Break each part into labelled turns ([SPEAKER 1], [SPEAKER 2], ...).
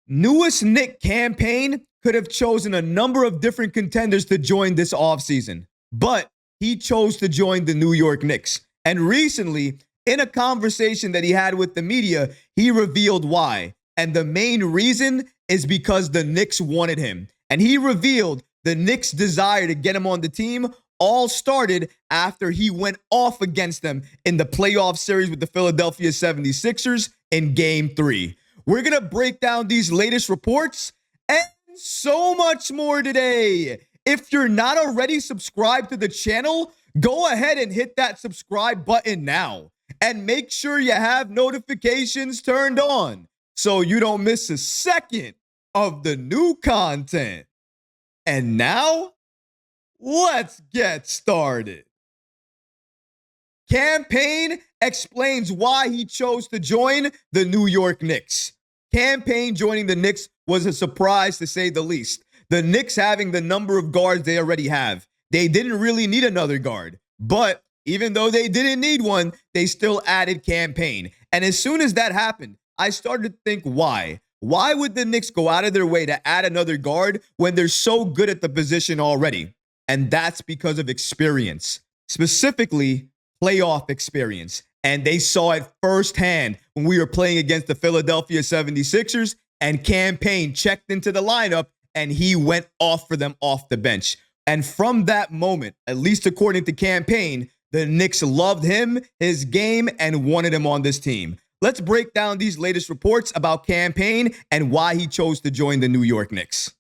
[SPEAKER 1] Newest Knick Cam Payne could have chosen a number of different contenders to join this offseason, but he chose to join the New York Knicks. And recently, in a conversation that he had with the media, he revealed why. And the main reason is because the Knicks wanted him. And he revealed the Knicks' desire to get him on the team all started after he went off against them in the playoff series with the Philadelphia 76ers in Game 3. We're going to break down these latest reports and so much more today. If you're not already subscribed to the channel, go ahead and hit that subscribe button now. And make sure you have notifications turned on so you don't miss a second of the new content. And now, let's get started. Cam Payne explains why he chose to join the New York Knicks. Cam Payne joining the Knicks was a surprise to say the least. The Knicks having the number of guards they already have. They didn't really need another guard. But even though they didn't need one, they still added Cam Payne. And as soon as that happened, I started to think why. Why would the Knicks go out of their way to add another guard when they're so good at the position already? And that's because of experience, specifically playoff experience. And they saw it firsthand when we were playing against the Philadelphia 76ers and Cam Payne checked into the lineup and he went off for them off the bench. And from that moment, at least according to Cam Payne, the Knicks loved him, his game, and wanted him on this team. Let's break down these latest reports about Cam Payne and why he chose to join the New York Knicks.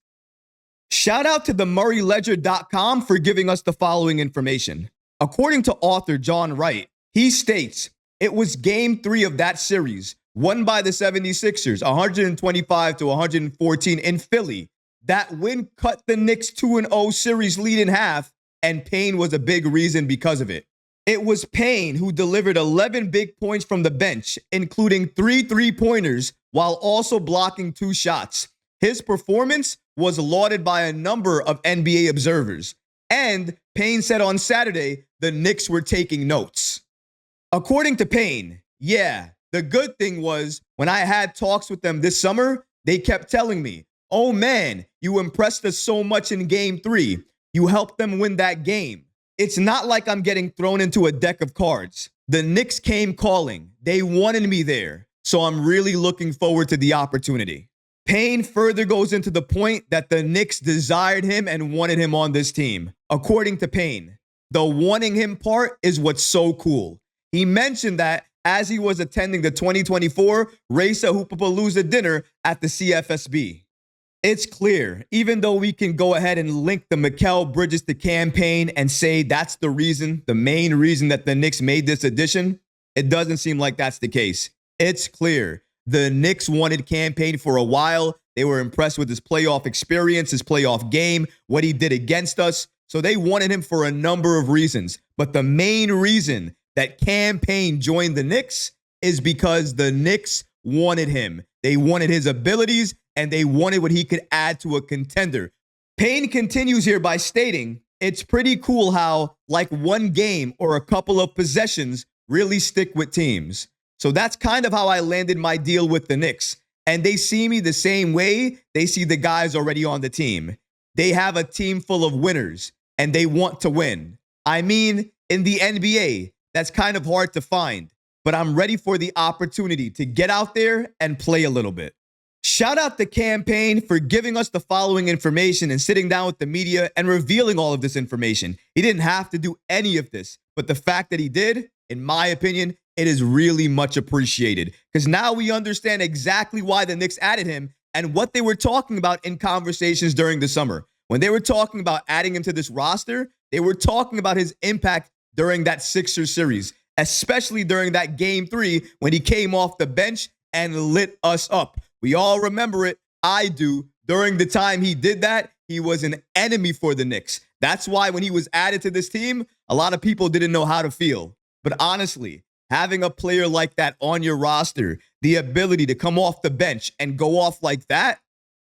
[SPEAKER 1] Shout out to themurrayledger.com for giving us the following information. According to author John Wright, he states, it was Game 3 of that series, won by the 76ers, 125-114 in Philly. That win cut the Knicks 2-0 series lead in half, and Payne was a big reason because of it. It was Payne who delivered 11 big points from the bench, including 3 3-pointers, while also blocking 2 shots. His performance was lauded by a number of NBA observers. And Payne said on Saturday, the Knicks were taking notes. According to Payne, yeah, the good thing was when I had talks with them this summer, they kept telling me, oh man, you impressed us so much in Game 3. You helped them win that game. It's not like I'm getting thrown into a deck of cards. The Knicks came calling. They wanted me there. So I'm really looking forward to the opportunity. Payne further goes into the point that the Knicks desired him and wanted him on this team. According to Payne, the wanting him part is what's so cool. He mentioned that as he was attending the 2024 Racer Hoopapalooza dinner at the CFSB. It's clear, even though we can go ahead and link the Mikal Bridges to Cam Payne and say that's the reason, the main reason that the Knicks made this addition, it doesn't seem like that's the case. It's clear. The Knicks wanted Cam Payne for a while. They were impressed with his playoff experience, his playoff game, what he did against us. So they wanted him for a number of reasons. But the main reason that Cam Payne joined the Knicks is because the Knicks wanted him. They wanted his abilities and they wanted what he could add to a contender. Payne continues here by stating, it's pretty cool how like one game or a couple of possessions really stick with teams. So that's kind of how I landed my deal with the Knicks. And they see me the same way they see the guys already on the team. They have a team full of winners and they want to win. I mean, in the NBA, that's kind of hard to find, but I'm ready for the opportunity to get out there and play a little bit. Shout out to Cam Payne for giving us the following information and sitting down with the media and revealing all of this information. He didn't have to do any of this, but the fact that he did, in my opinion, it is really much appreciated because now we understand exactly why the Knicks added him and what they were talking about in conversations during the summer. When they were talking about adding him to this roster, they were talking about his impact during that Sixers series, especially during that Game 3 when he came off the bench and lit us up. We all remember it. I do. During the time he did that, he was an enemy for the Knicks. That's why when he was added to this team, a lot of people didn't know how to feel. But honestly, having a player like that on your roster, the ability to come off the bench and go off like that,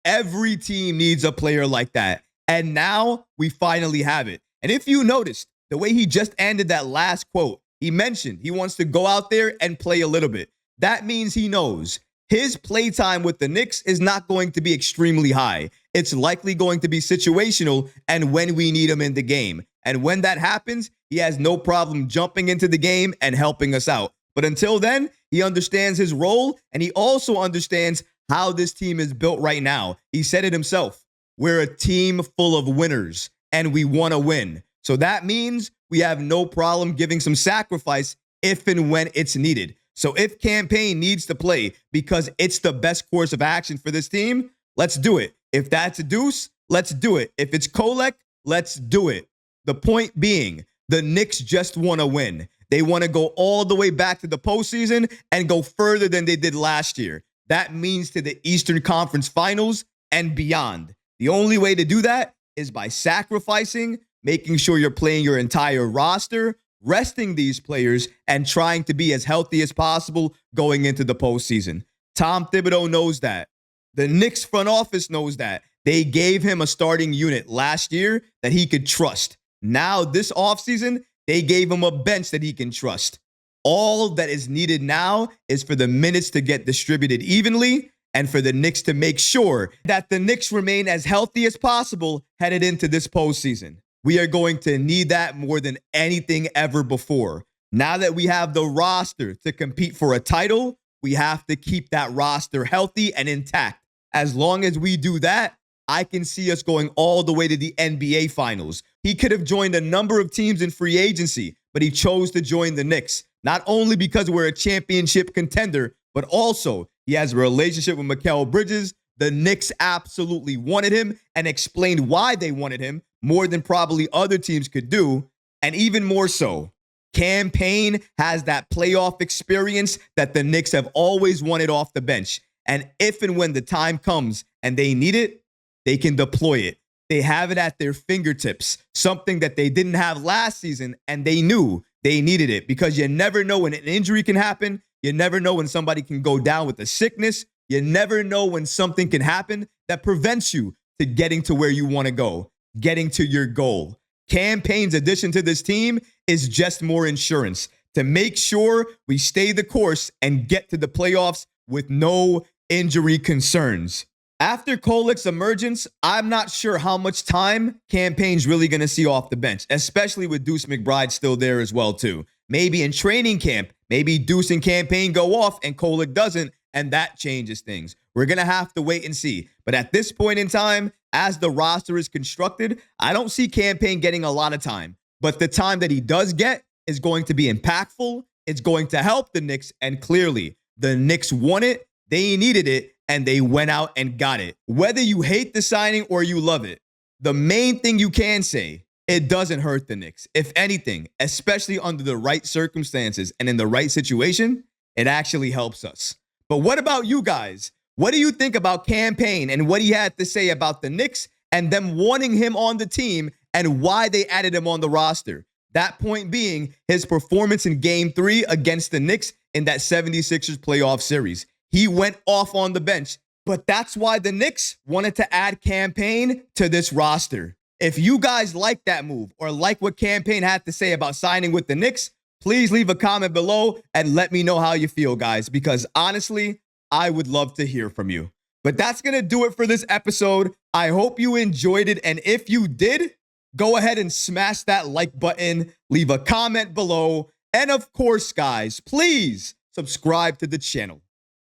[SPEAKER 1] every team needs a player like that. And now we finally have it. And if you noticed, the way he just ended that last quote, he mentioned he wants to go out there and play a little bit. That means he knows his playtime with the Knicks is not going to be extremely high. It's likely going to be situational and when we need him in the game. And when that happens, he has no problem jumping into the game and helping us out. But until then, he understands his role, and he also understands how this team is built right now. He said it himself. We're a team full of winners, and we want to win. So that means we have no problem giving some sacrifice if and when it's needed. So if Cam Payne needs to play because it's the best course of action for this team, let's do it. If that's a Deuce, let's do it. If it's Kolek, let's do it. The point being, the Knicks just want to win. They want to go all the way back to the postseason and go further than they did last year. That means to the Eastern Conference Finals and beyond. The only way to do that is by sacrificing, making sure you're playing your entire roster, resting these players, and trying to be as healthy as possible going into the postseason. Tom Thibodeau knows that. The Knicks front office knows that. They gave him a starting unit last year that he could trust. Now, this offseason, they gave him a bench that he can trust. All that is needed now is for the minutes to get distributed evenly and for the Knicks to make sure that the Knicks remain as healthy as possible headed into this postseason. We are going to need that more than anything ever before. Now that we have the roster to compete for a title, we have to keep that roster healthy and intact. As long as we do that, I can see us going all the way to the NBA Finals. He could have joined a number of teams in free agency, but he chose to join the Knicks, not only because we're a championship contender, but also he has a relationship with Mikal Bridges. The Knicks absolutely wanted him and explained why they wanted him more than probably other teams could do. And even more so, Cam Payne has that playoff experience that the Knicks have always wanted off the bench. And if and when the time comes and they need it, they can deploy it. They have it at their fingertips, something that they didn't have last season, and they knew they needed it because you never know when an injury can happen. You never know when somebody can go down with a sickness. You never know when something can happen that prevents you to getting to where you want to go, getting to your goal. Cam Payne's addition to this team is just more insurance to make sure we stay the course and get to the playoffs with no injury concerns. After Kolek's emergence, I'm not sure how much time Cam Payne's really going to see off the bench, especially with Deuce McBride still there as well, too. Maybe in training camp, maybe Deuce and Cam Payne go off and Kolek doesn't, and that changes things. We're going to have to wait and see. But at this point in time, as the roster is constructed, I don't see Cam Payne getting a lot of time. But the time that he does get is going to be impactful. It's going to help the Knicks, and clearly, the Knicks want it, they needed it, and they went out and got it. Whether you hate the signing or you love it, the main thing you can say, it doesn't hurt the Knicks. If anything, especially under the right circumstances and in the right situation, it actually helps us. But what about you guys? What do you think about Cam Payne and what he had to say about the Knicks and them wanting him on the team and why they added him on the roster? That point being his performance in Game 3 against the Knicks in that 76ers playoff series. He went off on the bench, but that's why the Knicks wanted to add Cam Payne to this roster. If you guys like that move or like what Cam Payne had to say about signing with the Knicks, please leave a comment below and let me know how you feel, guys, because honestly, I would love to hear from you. But that's going to do it for this episode. I hope you enjoyed it, and if you did, go ahead and smash that like button, leave a comment below, and of course, guys, please subscribe to the channel.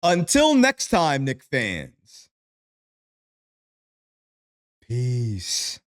[SPEAKER 1] Until next time, Knick fans. Peace.